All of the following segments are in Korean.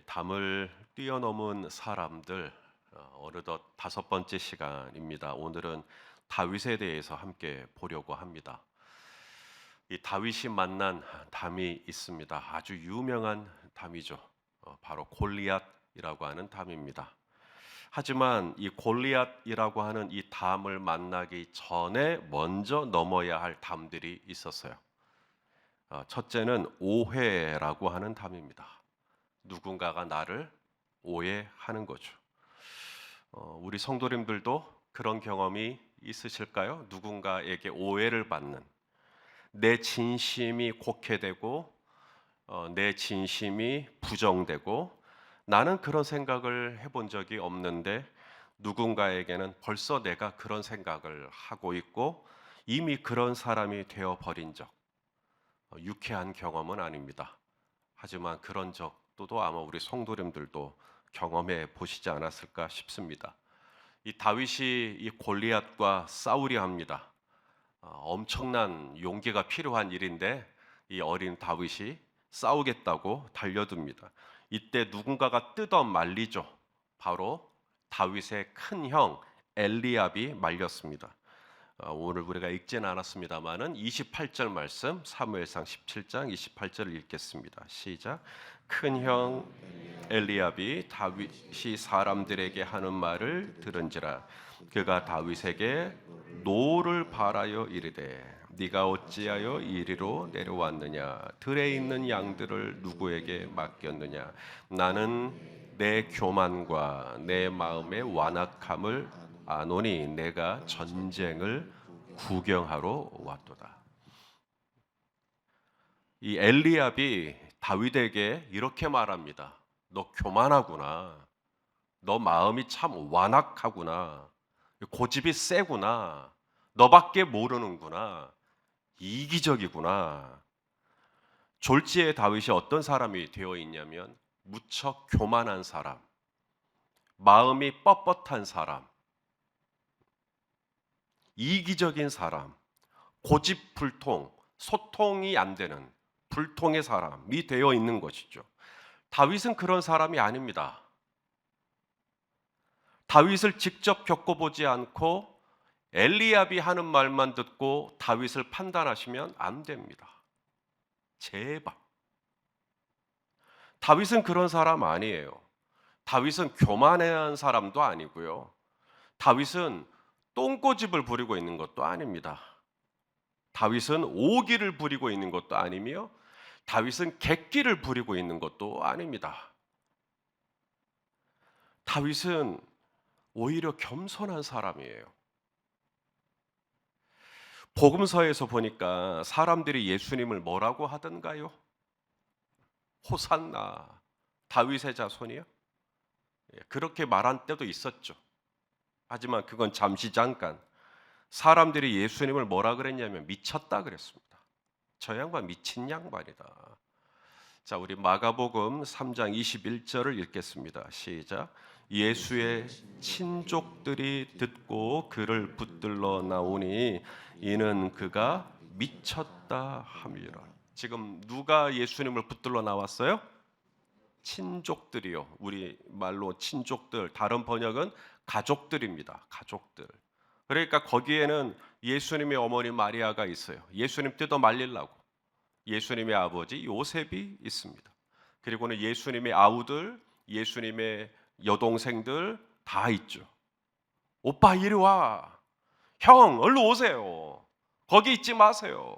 담을 뛰어넘은 사람들, 어느덧 5번째 시간입니다. 오늘은 다윗에 대해서 함께 보려고 합니다. 이 다윗이 만난 담이 있습니다. 아주 유명한 담이죠. 바로 골리앗이라고 하는 담입니다. 하지만 이 골리앗이라고 하는 이 담을 만나기 전에 먼저 넘어야 할 담들이 있었어요. 첫째는 오해라고 하는 담입니다. 누군가가 나를 오해하는 거죠. 우리 성도님들도 그런 경험이 있으실까요? 누군가에게 오해를 받는, 내 진심이 곡해되고 내 진심이 부정되고, 나는 그런 생각을 해본 적이 없는데 누군가에게는 벌써 내가 그런 생각을 하고 있고 이미 그런 사람이 되어버린 적, 유쾌한 경험은 아닙니다. 하지만 그런 적도 아마 우리 성도님들도 경험해 보시지 않았을까 싶습니다. 이 다윗이 이 골리앗과 싸우려 합니다. 엄청난 용기가 필요한 일인데 이 어린 다윗이 싸우겠다고 달려듭니다. 이때 누군가가 뜯어 말리죠. 바로 다윗의 큰 형 엘리압이 말렸습니다. 오늘 우리가 읽지는 않았습니다만은 28절 말씀, 사무엘상 17장 28절을 읽겠습니다. 시작. 큰 형 엘리압이 다윗이 사람들에게 하는 말을 들은지라 그가 다윗에게 노를 바라여 이르되 네가 어찌하여 이리로 내려왔느냐, 들에 있는 양들을 누구에게 맡겼느냐, 나는 내 교만과 내 마음의 완악함을 아노니 내가 전쟁을 구경하러 왔도다. 이 엘리압이 다윗에게 이렇게 말합니다. 너 교만하구나. 너 마음이 참 완악하구나. 고집이 세구나. 너밖에 모르는구나. 이기적이구나. 졸지에 다윗이 어떤 사람이 되어 있냐면 무척 교만한 사람, 마음이 뻣뻣한 사람, 이기적인 사람, 고집불통, 소통이 안 되는 불통의 사람이 되어 있는 것이죠. 다윗은 그런 사람이 아닙니다. 다윗을 직접 겪어보지 않고 엘리압이 하는 말만 듣고 다윗을 판단하시면 안 됩니다. 제발. 다윗은 그런 사람 아니에요. 다윗은 교만한 사람도 아니고요. 다윗은 똥고집을 부리고 있는 것도 아닙니다. 다윗은 오기를 부리고 있는 것도 아니며 다윗은 객기를 부리고 있는 것도 아닙니다. 다윗은 오히려 겸손한 사람이에요. 복음서에서 보니까 사람들이 예수님을 뭐라고 하던가요? 호산나, 다윗의 자손이요? 그렇게 말한 때도 있었죠. 하지만 그건 잠시 잠깐. 사람들이 예수님을 뭐라 그랬냐면 미쳤다 그랬습니다. 저 양반 미친 양반이다. 자, 우리 마가복음 3장 21절을 읽겠습니다. 시작. 예수의 친족들이 듣고 그를 붙들러 나오니 이는 그가 미쳤다 함이라. 지금 누가 예수님을 붙들러 나왔어요? 친족들이요. 우리 말로 친족들, 다른 번역은 가족들입니다. 가족들. 그러니까 거기에는 예수님의 어머니 마리아가 있어요. 예수님 뜯어 말리려고. 예수님의 아버지 요셉이 있습니다. 그리고는 예수님의 아우들, 예수님의 여동생들 다 있죠. 오빠 이리 와. 형 얼른 오세요. 거기 있지 마세요.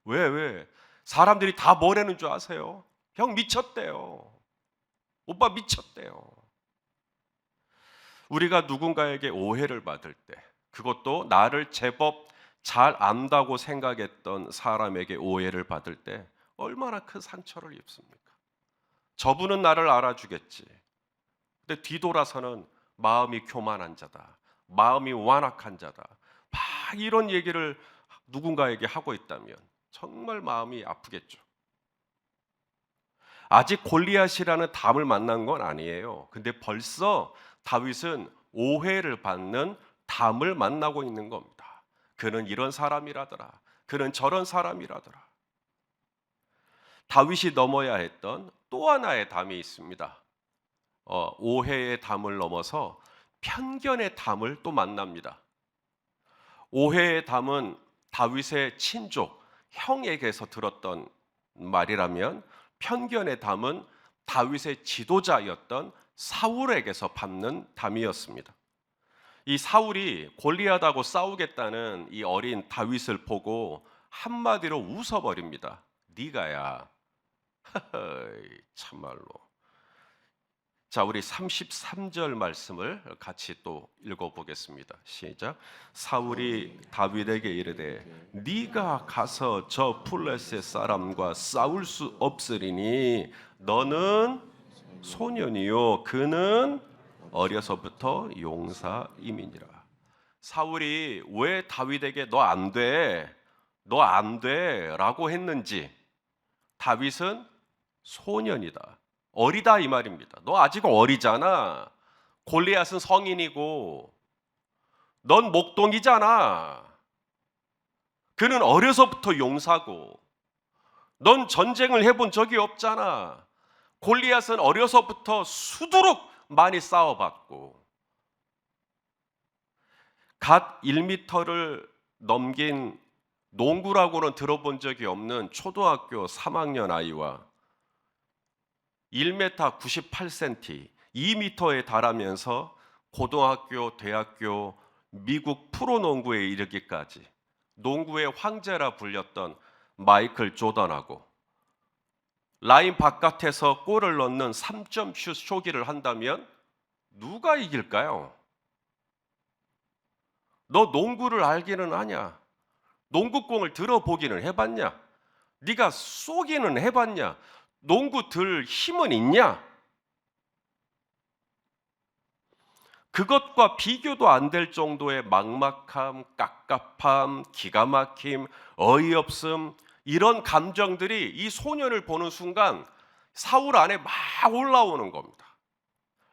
왜? 사람들이 다 뭐라는 줄 아세요? 형 미쳤대요. 오빠 미쳤대요. 우리가 누군가에게 오해를 받을 때, 그것도 나를 제법 잘 안다고 생각했던 사람에게 오해를 받을 때 얼마나 큰 상처를 입습니까? 저분은 나를 알아주겠지. 근데 뒤돌아서는 마음이 교만한 자다, 마음이 완악한 자다, 막 이런 얘기를 누군가에게 하고 있다면 정말 마음이 아프겠죠. 아직 골리앗이라는 담을 만난 건 아니에요. 근데 벌써 다윗은 오해를 받는 담을 만나고 있는 겁니다. 그는 이런 사람이라더라. 그는 저런 사람이라더라. 다윗이 넘어야 했던 또 하나의 담이 있습니다. 오해의 담을 넘어서 편견의 담을 또 만납니다. 오해의 담은 다윗의 친족, 형에게서 들었던 말이라면 편견의 담은 다윗의 지도자였던 사울에게서 받는 담이었습니다. 이 사울이 골리앗하고 싸우겠다는 이 어린 다윗을 보고 한마디로 웃어버립니다. 네가야. 참말로. 자, 우리 33절 말씀을 같이 또 읽어보겠습니다. 시작. 사울이 다윗에게 이르되 네가 가서 저 블레셋 사람과 싸울 수 없으리니 너는 소년이요 그는 어려서부터 용사임이니라. 사울이 왜 다윗에게 너 안 돼, 너 안 돼 라고 했는지, 다윗은 소년이다, 어리다 이 말입니다. 너 아직 어리잖아. 골리앗은 성인이고 넌 목동이잖아. 그는 어려서부터 용사고 넌 전쟁을 해본 적이 없잖아. 골리앗은 어려서부터 수두룩 많이 싸워봤고 갓 1m를 넘긴 농구라고는 들어본 적이 없는 초등학교 3학년 아이와 1m 98cm, 2m에 달하면서 고등학교, 대학교, 미국 프로농구에 이르기까지 농구의 황제라 불렸던 마이클 조던하고 라인 바깥에서 골을 넣는 3점 슛 쇼기를 한다면 누가 이길까요? 너 농구를 알기는 하냐? 농구공을 들어보기는 해봤냐? 네가 쏘기는 해봤냐? 농구 들 힘은 있냐? 그것과 비교도 안 될 정도의 막막함, 깝깝함, 기가 막힘, 어이없음, 이런 감정들이 이 소년을 보는 순간 사울 안에 막 올라오는 겁니다.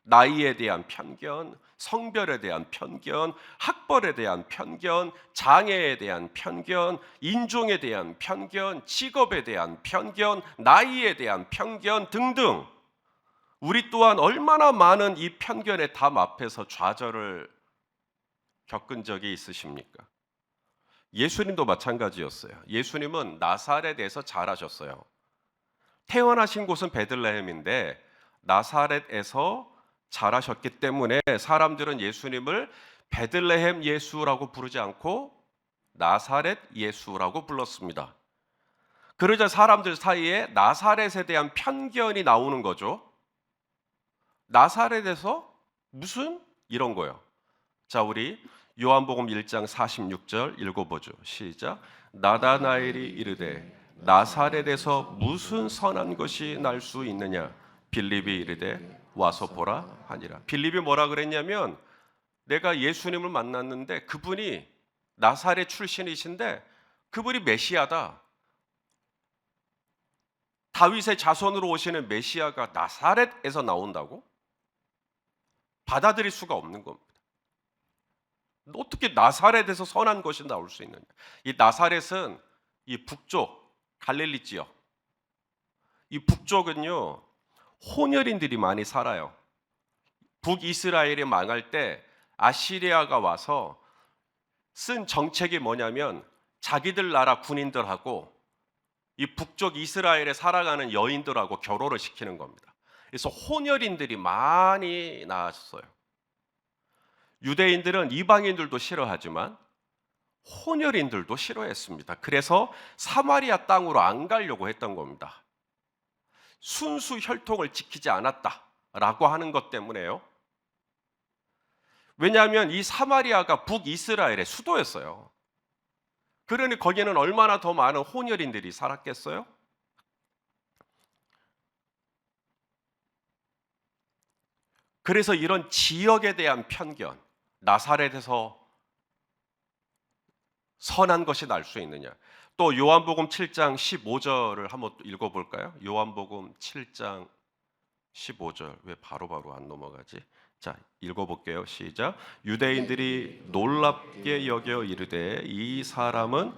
나이에 대한 편견, 성별에 대한 편견, 학벌에 대한 편견, 장애에 대한 편견, 인종에 대한 편견, 직업에 대한 편견, 나이에 대한 편견 등등. 우리 또한 얼마나 많은 이 편견의 담 앞에서 좌절을 겪은 적이 있으십니까? 예수님도 마찬가지였어요. 예수님은 나사렛에서 자라셨어요. 태어나신 곳은 베들레헴인데 나사렛에서 자라셨기 때문에 사람들은 예수님을 베들레헴 예수라고 부르지 않고 나사렛 예수라고 불렀습니다. 그러자 사람들 사이에 나사렛에 대한 편견이 나오는 거죠. 나사렛에서 무슨 이런 거요. 자, 우리 요한복음 1장 46절 읽어보죠. 시작. 나다나엘이 이르되 나사렛에서 무슨 선한 것이 날 수 있느냐? 빌립이 이르되 와서 보라 하니라. 빌립이 뭐라 그랬냐면 내가 예수님을 만났는데 그분이 나사렛 출신이신데 그분이 메시아다. 다윗의 자손으로 오시는 메시아가 나사렛에서 나온다고? 받아들일 수가 없는 겁니다. 어떻게 나사렛에서 선한 것이 나올 수 있느냐? 이 나사렛은 이 북쪽 갈릴리 지역, 이 북쪽은요 혼혈인들이 많이 살아요. 북이스라엘이 망할 때 아시리아가 와서 쓴 정책이 뭐냐면 자기들 나라 군인들하고 이 북쪽 이스라엘에 살아가는 여인들하고 결혼을 시키는 겁니다. 그래서 혼혈인들이 많이 나왔어요. 유대인들은 이방인들도 싫어하지만 혼혈인들도 싫어했습니다. 그래서 사마리아 땅으로 안 가려고 했던 겁니다. 순수 혈통을 지키지 않았다라고 하는 것 때문에요. 왜냐하면 이 사마리아가 북이스라엘의 수도였어요. 그러니 거기는 얼마나 더 많은 혼혈인들이 살았겠어요? 그래서 이런 지역에 대한 편견, 나사렛에서 선한 것이 날 수 있느냐? 또 요한복음 7장 15절을 한번 읽어볼까요? 요한복음 7장 15절 왜 바로바로 안 넘어가지? 자, 읽어볼게요. 시작. 유대인들이 놀랍게 여겨 이르되 이 사람은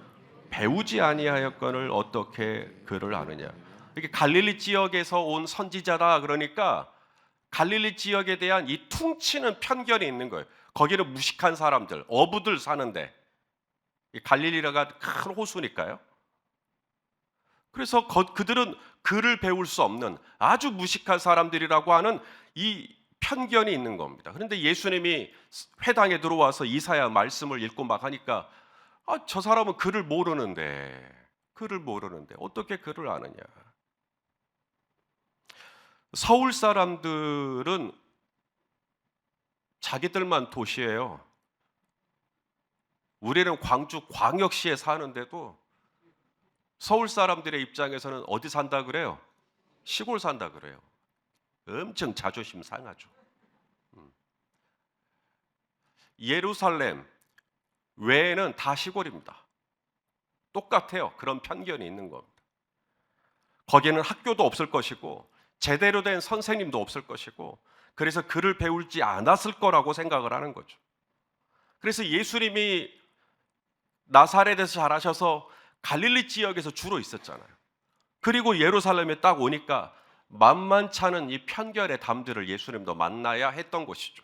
배우지 아니하였거늘 어떻게 그를 아느냐? 이게 갈릴리 지역에서 온 선지자다 그러니까 갈릴리 지역에 대한 이 퉁치는 편견이 있는 거예요. 거기는 무식한 사람들, 어부들 사는데, 이 갈릴리가 큰 호수니까요. 그래서 그들은 글을 배울 수 없는 아주 무식한 사람들이라고 하는 이 편견이 있는 겁니다. 그런데 예수님이 회당에 들어와서 이사야 말씀을 읽고 막 하니까 저 사람은 글을 모르는데 어떻게 글을 아느냐. 서울 사람들은 자기들만 도시예요. 우리는 광주 광역시에 사는데도 서울 사람들의 입장에서는 어디 산다 그래요? 시골 산다 그래요. 엄청 자존심 상하죠. 예루살렘 외에는 다 시골입니다. 똑같아요. 그런 편견이 있는 겁니다. 거기는 학교도 없을 것이고 제대로 된 선생님도 없을 것이고 그래서 글을 배울지 않았을 거라고 생각을 하는 거죠. 그래서 예수님이 나사렛에서 자라셔서 갈릴리 지역에서 주로 있었잖아요. 그리고 예루살렘에 딱 오니까 만만찮은 이 편견의 담들을 예수님도 만나야 했던 것이죠.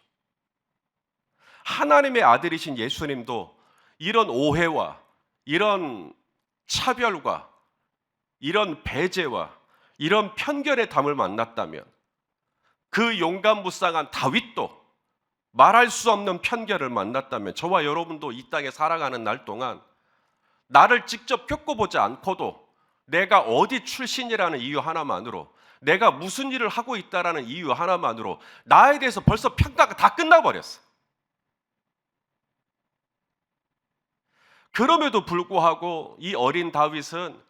하나님의 아들이신 예수님도 이런 오해와 이런 차별과 이런 배제와 이런 편견의 담을 만났다면 그 용감무쌍한 다윗도 말할 수 없는 편견을 만났다면 저와 여러분도 이 땅에 살아가는 날 동안 나를 직접 겪어보지 않고도 내가 어디 출신이라는 이유 하나만으로 내가 무슨 일을 하고 있다라는 이유 하나만으로 나에 대해서 벌써 평가가 다 끝나버렸어. 그럼에도 불구하고 이 어린 다윗은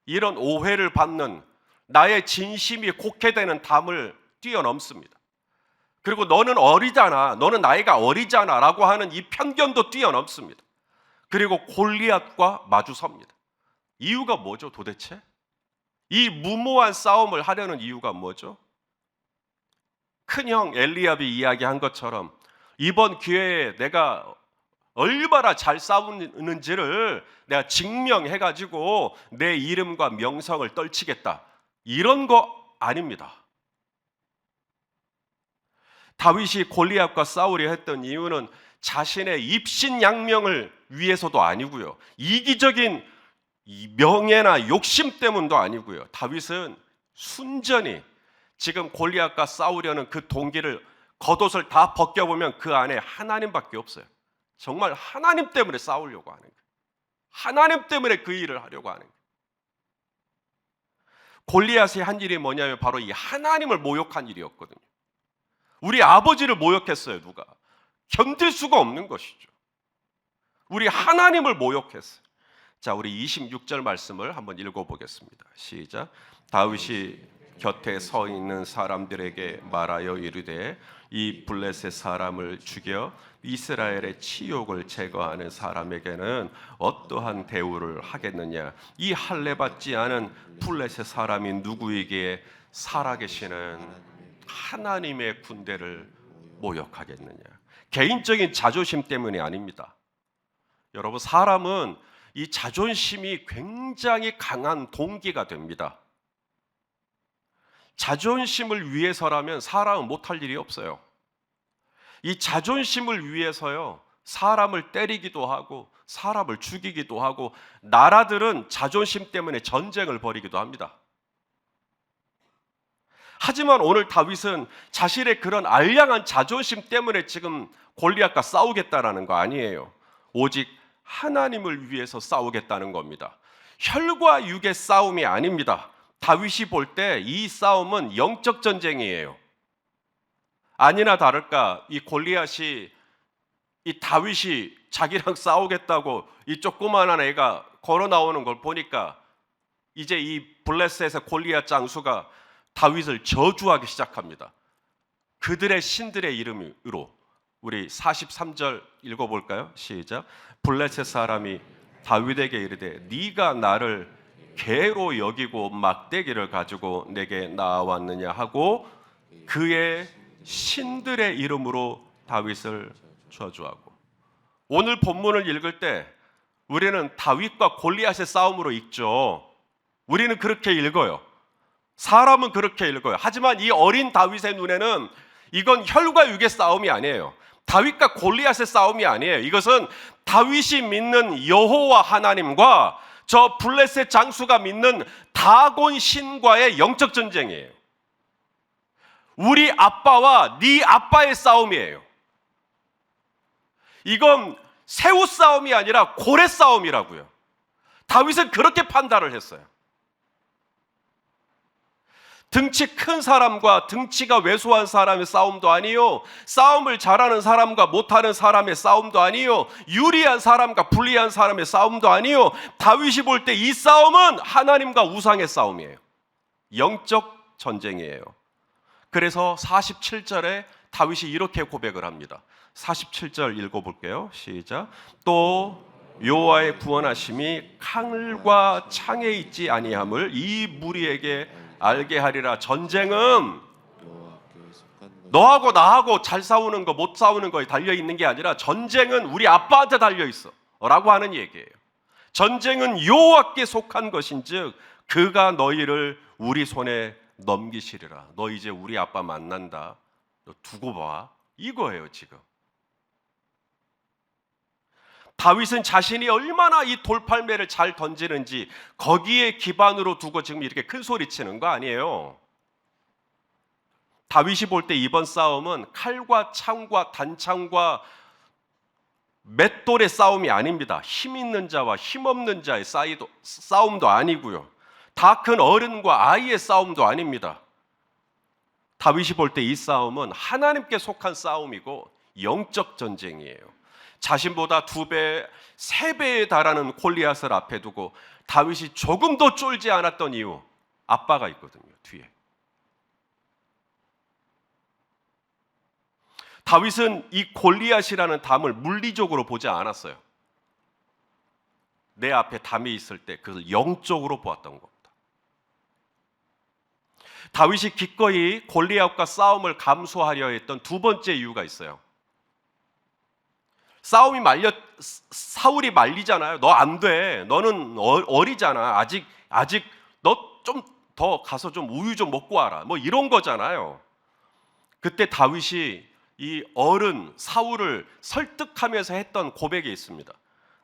이런 오해를 받는 나의 진심이 곡해되는 담을 뛰어넘습니다. 그리고 너는 어리잖아, 너는 나이가 어리잖아 라고 하는 이 편견도 뛰어넘습니다. 그리고 골리앗과 마주섭니다. 이유가 뭐죠 도대체? 이 무모한 싸움을 하려는 이유가 뭐죠? 큰형 엘리압이 이야기한 것처럼 이번 기회에 내가 얼마나 잘 싸우는지를 내가 증명해가지고 내 이름과 명성을 떨치겠다, 이런 거 아닙니다. 다윗이 골리앗과 싸우려 했던 이유는 자신의 입신양명을 위해서도 아니고요, 이기적인 명예나 욕심 때문도 아니고요. 다윗은 순전히 지금 골리앗과 싸우려는 그 동기를 겉옷을 다 벗겨보면 그 안에 하나님밖에 없어요. 정말 하나님 때문에 싸우려고 하는 거예요. 하나님 때문에 그 일을 하려고 하는 거예요. 골리앗이 한 일이 뭐냐면 바로 이 하나님을 모욕한 일이었거든요. 우리 아버지를 모욕했어요. 누가? 견딜 수가 없는 것이죠. 우리 하나님을 모욕했어요. 자, 우리 26절 말씀을 한번 읽어보겠습니다. 시작. 다윗이 곁에 서 있는 사람들에게 말하여 이르되 이 블레셋 사람을 죽여 이스라엘의 치욕을 제거하는 사람에게는 어떠한 대우를 하겠느냐? 이 할례받지 않은 블레셋 사람이 누구에게 살아계시는 하나님의 군대를 모욕하겠느냐? 개인적인 자존심 때문이 아닙니다. 여러분, 사람은 이 자존심이 굉장히 강한 동기가 됩니다. 자존심을 위해서라면 사람은 못할 일이 없어요. 이 자존심을 위해서요, 사람을 때리기도 하고 사람을 죽이기도 하고 나라들은 자존심 때문에 전쟁을 벌이기도 합니다. 하지만 오늘 다윗은 자신의 그런 알량한 자존심 때문에 지금 골리앗과 싸우겠다라는 거 아니에요. 오직 하나님을 위해서 싸우겠다는 겁니다. 혈과 육의 싸움이 아닙니다. 다윗이 볼 때 이 싸움은 영적 전쟁이에요. 아니나 다를까 이 골리앗이 이 다윗이 자기랑 싸우겠다고 이 조그마한 애가 걸어 나오는 걸 보니까 이제 이 블레셋의 골리앗 장수가 다윗을 저주하기 시작합니다. 그들의 신들의 이름으로. 우리 43절 읽어볼까요? 시작. 블레셋 사람이 다윗에게 이르되 네가 나를 개로 여기고 막대기를 가지고 내게 나왔느냐 하고 그의 신들의 이름으로 다윗을 저주하고. 오늘 본문을 읽을 때 우리는 다윗과 골리앗의 싸움으로 읽죠. 우리는 그렇게 읽어요. 사람은 그렇게 읽어요. 하지만 이 어린 다윗의 눈에는 이건 혈과 육의 싸움이 아니에요. 다윗과 골리앗의 싸움이 아니에요. 이것은 다윗이 믿는 여호와 하나님과 저 블레셋 장수가 믿는 다곤 신과의 영적 전쟁이에요. 우리 아빠와 네 아빠의 싸움이에요. 이건 새우 싸움이 아니라 고래 싸움이라고요. 다윗은 그렇게 판단을 했어요. 등치 큰 사람과 등치가 왜소한 사람의 싸움도 아니요, 싸움을 잘하는 사람과 못하는 사람의 싸움도 아니요, 유리한 사람과 불리한 사람의 싸움도 아니요, 다윗이 볼 때 이 싸움은 하나님과 우상의 싸움이에요. 영적 전쟁이에요. 그래서 47절에 다윗이 이렇게 고백을 합니다. 47절 읽어볼게요. 시작. 또 여호와의 구원하심이 칼과 창에 있지 아니함을 이 무리에게 알게 하리라. 전쟁은 너하고 나하고 잘 싸우는 거 못 싸우는 거에 달려 있는 게 아니라 전쟁은 우리 아빠한테 달려 있어 라고 하는 얘기예요. 전쟁은 여호와께 속한 것인즉 그가 너희를 우리 손에 넘기시리라. 너 이제 우리 아빠 만난다, 너 두고 봐, 이거예요. 지금 다윗은 자신이 얼마나 이 돌팔매를 잘 던지는지 거기에 기반으로 두고 지금 이렇게 큰 소리 치는 거 아니에요. 다윗이 볼 때 이번 싸움은 칼과 창과 단창과 맷돌의 싸움이 아닙니다. 힘 있는 자와 힘 없는 자의 싸움도 아니고요, 다 큰 어른과 아이의 싸움도 아닙니다. 다윗이 볼 때 이 싸움은 하나님께 속한 싸움이고 영적 전쟁이에요. 자신보다 2배, 3배에 달하는 골리앗을 앞에 두고 다윗이 조금도 쫄지 않았던 이유, 아빠가 있거든요, 뒤에. 다윗은 이 골리앗이라는 담을 물리적으로 보지 않았어요. 내 앞에 담이 있을 때 그걸 영적으로 보았던 겁니다. 다윗이 기꺼이 골리앗과 싸움을 감수하려 했던 두 번째 이유가 있어요. 사울이 말리잖아요. 너 안 돼. 너는 어리잖아. 아직 너 좀 더 가서 좀 우유 좀 먹고 와라. 뭐 이런 거잖아요. 그때 다윗이 이 어른 사울을 설득하면서 했던 고백이 있습니다.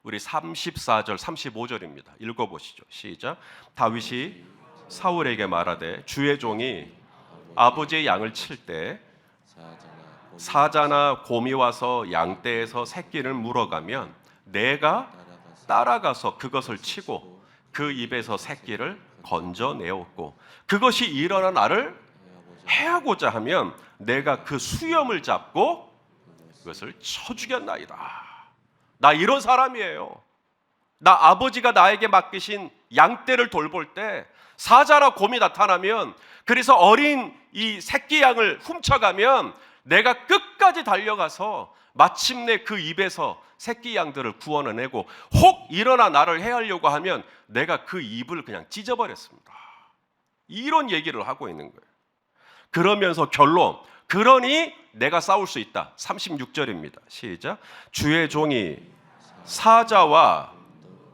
우리 34절, 35절입니다. 읽어보시죠. 시작. 다윗이 사울에게 말하되 주의 종이 아버지의 양을 칠 때 사자나 곰이 와서 양떼에서 새끼를 물어가면 내가 따라가서 그것을 치고 그 입에서 새끼를 건져내었고 그것이 일어나 나를 해하고자 하면 내가 그 수염을 잡고 그것을 쳐 죽였나이다. 나 이런 사람이에요. 나 아버지가 나에게 맡기신 양떼를 돌볼 때 사자나 곰이 나타나면, 그래서 어린 이 새끼 양을 훔쳐가면 내가 끝까지 달려가서 마침내 그 입에서 새끼 양들을 구원해내고 혹 일어나 나를 해하려고 하면 내가 그 입을 그냥 찢어버렸습니다. 이런 얘기를 하고 있는 거예요. 그러면서 결론, 그러니 내가 싸울 수 있다. 36절입니다. 시작. 주의 종이 사자와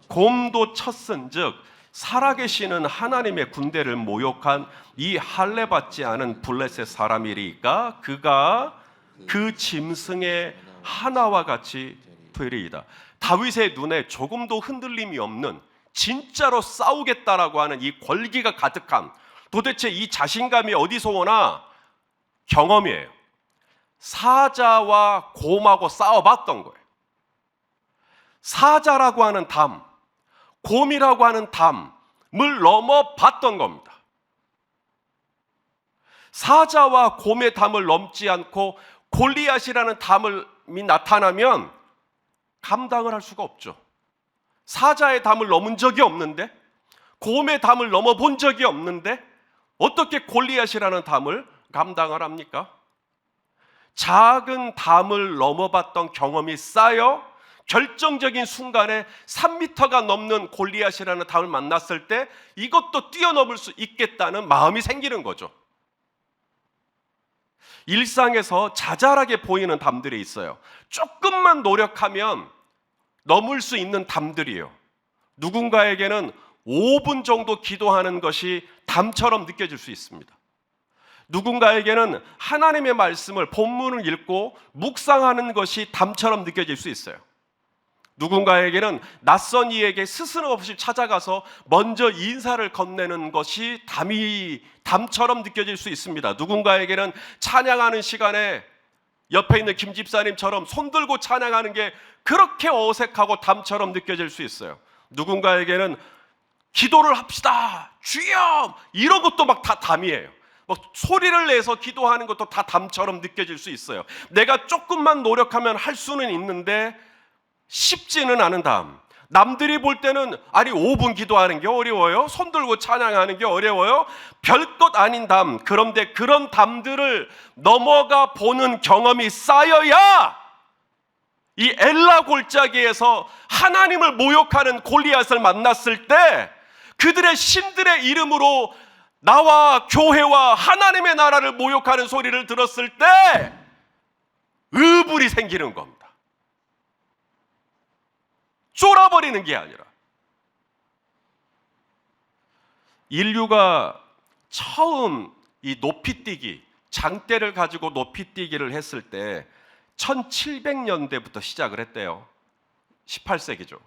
곰도 쳤은즉 살아계시는 하나님의 군대를 모욕한 이 할례 받지 않은 블레셋 사람이리까 그가 그 짐승의 하나와 같이 되리이다. 다윗의 눈에 조금도 흔들림이 없는, 진짜로 싸우겠다라고 하는 이 권기가 가득한, 도대체 이 자신감이 어디서 오나? 경험이에요. 사자와 곰하고 싸워봤던 거예요. 사자라고 하는 담, 곰이라고 하는 담을 넘어봤던 겁니다. 사자와 곰의 담을 넘지 않고 골리앗이라는 담이 나타나면 감당을 할 수가 없죠. 사자의 담을 넘은 적이 없는데, 곰의 담을 넘어본 적이 없는데 어떻게 골리앗이라는 담을 감당을 합니까? 작은 담을 넘어봤던 경험이 쌓여 결정적인 순간에 3m가 넘는 골리앗이라는 담을 만났을 때 이것도 뛰어넘을 수 있겠다는 마음이 생기는 거죠. 일상에서 자잘하게 보이는 담들이 있어요. 조금만 노력하면 넘을 수 있는 담들이에요. 누군가에게는 5분 정도 기도하는 것이 담처럼 느껴질 수 있습니다. 누군가에게는 하나님의 말씀을 본문을 읽고 묵상하는 것이 담처럼 느껴질 수 있어요. 누군가에게는 낯선 이에게 스스럼 없이 찾아가서 먼저 인사를 건네는 것이 담처럼 느껴질 수 있습니다. 누군가에게는 찬양하는 시간에 옆에 있는 김 집사님처럼 손들고 찬양하는 게 그렇게 어색하고 담처럼 느껴질 수 있어요. 누군가에게는 기도를 합시다, 주여, 이런 것도 막 다 담이에요. 소리를 내서 기도하는 것도 다 담처럼 느껴질 수 있어요. 내가 조금만 노력하면 할 수는 있는데 쉽지는 않은 담. 남들이 볼 때는 아니 5분 기도하는 게 어려워요? 손 들고 찬양하는 게 어려워요? 별것 아닌 담. 그런데 그런 담들을 넘어가 보는 경험이 쌓여야 이 엘라 골짜기에서 하나님을 모욕하는 골리앗을 만났을 때 그들의 신들의 이름으로 나와 교회와 하나님의 나라를 모욕하는 소리를 들었을 때 의불이 생기는 겁니다. 쫄아버리는 게 아니라, 인류가 처음 이 높이뛰기, 장대를 가지고 높이뛰기를 했을 때 1700년대부터 시작을 했대요. 18세기죠.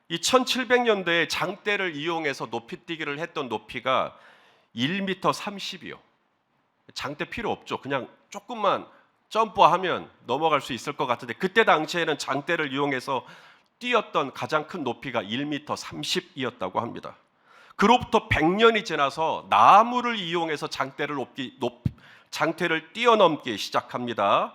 이 1700년대에 장대를 이용해서 높이뛰기를 했던 높이가 1m 30이요. 장대 필요 없죠. 그냥 조금만 점프하면 넘어갈 수 있을 것 같은데, 그때 당시에는 장대를 이용해서 뛰었던 가장 큰 높이가 1m 30이었다고 합니다. 그로부터 100년이 지나서 나무를 이용해서 장대를 뛰어넘기 시작합니다.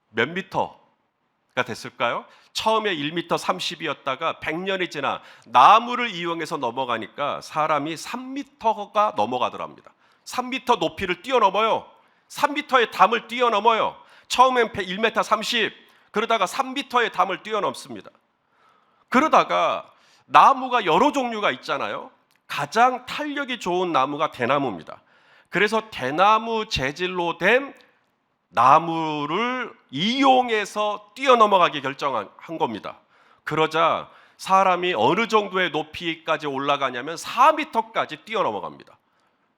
몇 미터가 됐을까요? 처음에 1m 30이었다가 100년이 지나 나무를 이용해서 넘어가니까 사람이 3m가 넘어가더랍니다. 3m 높이를 뛰어넘어요. 3m의 담을 뛰어넘어요. 처음엔 1m 30, 그러다가 3m의 담을 뛰어넘습니다. 그러다가 나무가 여러 종류가 있잖아요. 가장 탄력이 좋은 나무가 대나무입니다. 그래서 대나무 재질로 된 나무를 이용해서 뛰어넘어가기 결정한 겁니다. 그러자 사람이 어느 정도의 높이까지 올라가냐면 4m까지 뛰어넘어갑니다.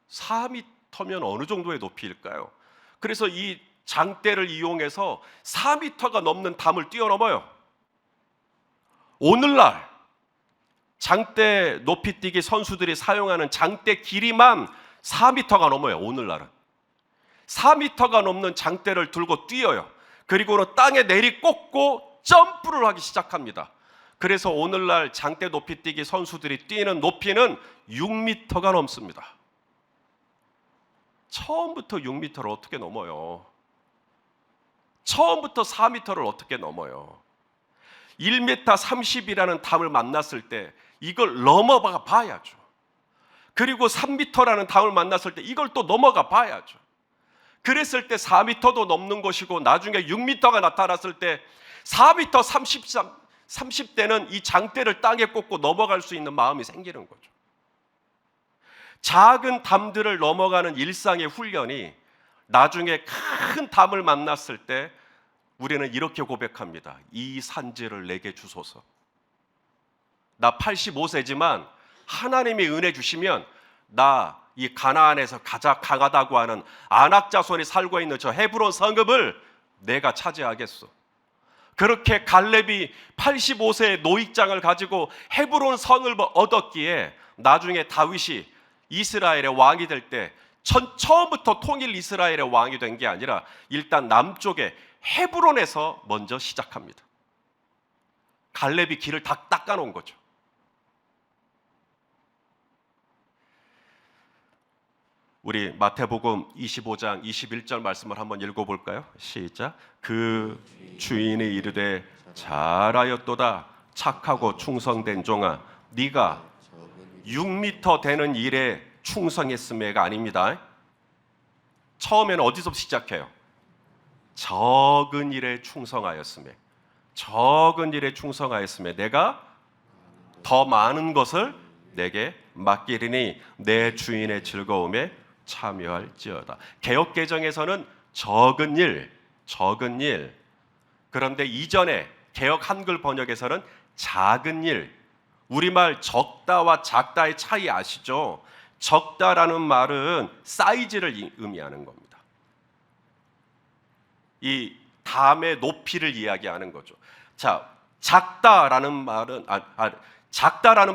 4m면 어느 정도의 높이일까요? 그래서 이 장대를 이용해서 4m가 넘는 담을 뛰어넘어요. 오늘날 장대 높이뛰기 선수들이 사용하는 장대 길이만 4m가 넘어요. 오늘날은 4m가 넘는 장대를 들고 뛰어요. 그리고는 땅에 내리꽂고 점프를 하기 시작합니다. 그래서 오늘날 장대 높이뛰기 선수들이 뛰는 높이는 6m가 넘습니다. 처음부터 6m를 어떻게 넘어요? 처음부터 4m를 어떻게 넘어요? 1m 30이라는 담을 만났을 때 이걸 넘어가 봐야죠. 그리고 3m라는 담을 만났을 때 이걸 또 넘어가 봐야죠. 그랬을 때 4m도 넘는 것이고, 나중에 6m가 나타났을 때 4m 30대는 이 장대를 땅에 꽂고 넘어갈 수 있는 마음이 생기는 거죠. 작은 담들을 넘어가는 일상의 훈련이 나중에 큰 담을 만났을 때 우리는 이렇게 고백합니다. 이 산지를 내게 주소서. 나 85세지만 하나님이 은혜 주시면 나 이 가나안에서 가장 강하다고 하는 아낙 자손이 살고 있는 저 헤브론 성읍을 내가 차지하겠소. 그렇게 갈렙이 85세의 노익장을 가지고 헤브론 성을 얻었기에 나중에 다윗이 이스라엘의 왕이 될 때 처음부터 통일 이스라엘의 왕이 된 게 아니라 일단 남쪽에 헤브론에서 먼저 시작합니다. 갈렙이 길을 다 닦아놓은 거죠. 우리 마태복음 25장 21절 말씀을 한번 읽어볼까요? 시작. 그 주인이 이르되 잘하였도다 착하고 충성된 종아, 네가 6m 되는 일에 충성했음에가 아닙니다. 처음에는 어디서 시작해요? 적은 일에 충성하였음에, 적은 일에 충성하였음에 내가 더 많은 것을 내게 맡기리니 내 주인의 즐거움에 참여할지어다. 개역개정에서는 적은 일. 그런데 이전에 개역 한글 번역에서는 작은 일. 우리말 적다와 작다의 차이 아시죠? 적다라는 말은 사이즈를 의미하는 겁니다. 이 담의 높이를 이야기하는 거죠. 자, 작다라는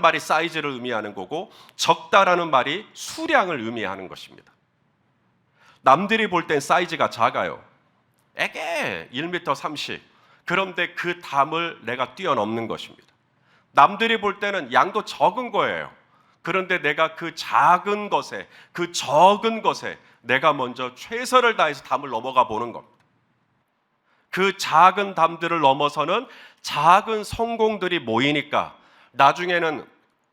말이 사이즈를 의미하는 거고, 적다라는 말이 수량을 의미하는 것입니다. 남들이 볼 땐 사이즈가 작아요. 에게 1m 30. 그런데 그 담을 내가 뛰어넘는 것입니다. 남들이 볼 때는 양도 적은 거예요. 그런데 내가 그 작은 것에, 그 적은 것에 내가 먼저 최선을 다해서 담을 넘어가 보는 겁니다. 그 작은 담들을 넘어서는 작은 성공들이 모이니까 나중에는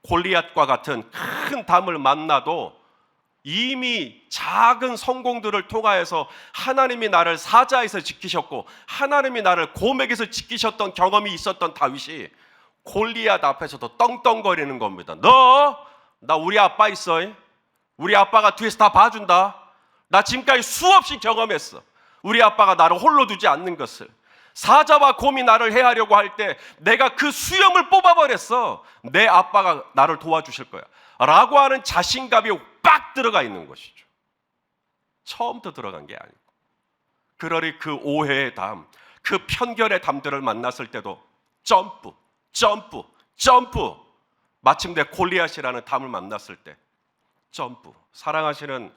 골리앗과 같은 큰 담을 만나도 이미 작은 성공들을 통하여서 하나님이 나를 사자에서 지키셨고 하나님이 나를 고맥에서 지키셨던 경험이 있었던 다윗이 골리앗 앞에서도 떵떵거리는 겁니다. 나 우리 아빠 있어. 우리 아빠가 뒤에서 다 봐준다. 나 지금까지 수없이 경험했어. 우리 아빠가 나를 홀로 두지 않는 것을. 사자와 곰이 나를 해하려고 할 때 내가 그 수염을 뽑아버렸어. 내 아빠가 나를 도와주실 거야 라고 하는 자신감이 빡 들어가 있는 것이죠. 처음부터 들어간 게 아니고. 그러니 그 오해의 담, 그 편견의 담들을 만났을 때도 점프, 점프, 점프. 마침내 골리앗이라는 담을 만났을 때 점프. 사랑하시는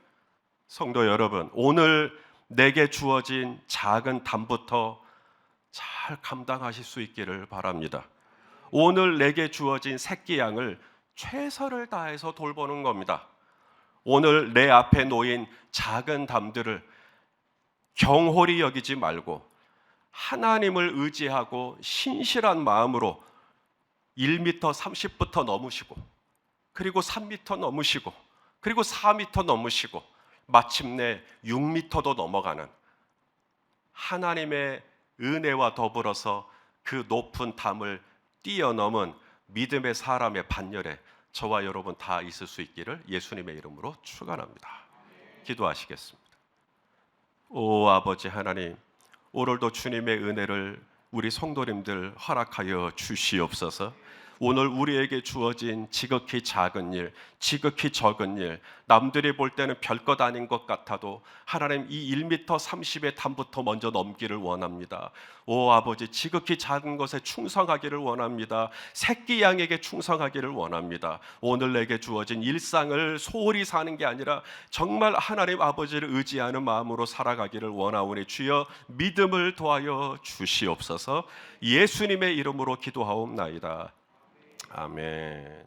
성도 여러분, 오늘 내게 주어진 작은 담부터 잘 감당하실 수 있기를 바랍니다. 오늘 내게 주어진 새끼 양을 최선을 다해서 돌보는 겁니다. 오늘 내 앞에 놓인 작은 담들을 경홀히 여기지 말고 하나님을 의지하고 신실한 마음으로 1m 30부터 넘으시고, 그리고 3m 넘으시고, 그리고 4m 넘으시고, 마침내 6m도 넘어가는 하나님의 은혜와 더불어서 그 높은 담을 뛰어넘은 믿음의 사람의 반열에 저와 여러분 다 있을 수 있기를 예수님의 이름으로 축원합니다. 기도하시겠습니다. 오 아버지 하나님, 오늘도 주님의 은혜를 우리 성도님들 허락하여 주시옵소서. 오늘 우리에게 주어진 지극히 작은 일, 지극히 적은 일, 남들이 볼 때는 별것 아닌 것 같아도 하나님 이 1m 30의 담부터 먼저 넘기를 원합니다. 오 아버지, 지극히 작은 것에 충성하기를 원합니다. 새끼 양에게 충성하기를 원합니다. 오늘 내게 주어진 일상을 소홀히 사는 게 아니라 정말 하나님 아버지를 의지하는 마음으로 살아가기를 원하오니 주여 믿음을 더하여 주시옵소서. 예수님의 이름으로 기도하옵나이다. 아멘.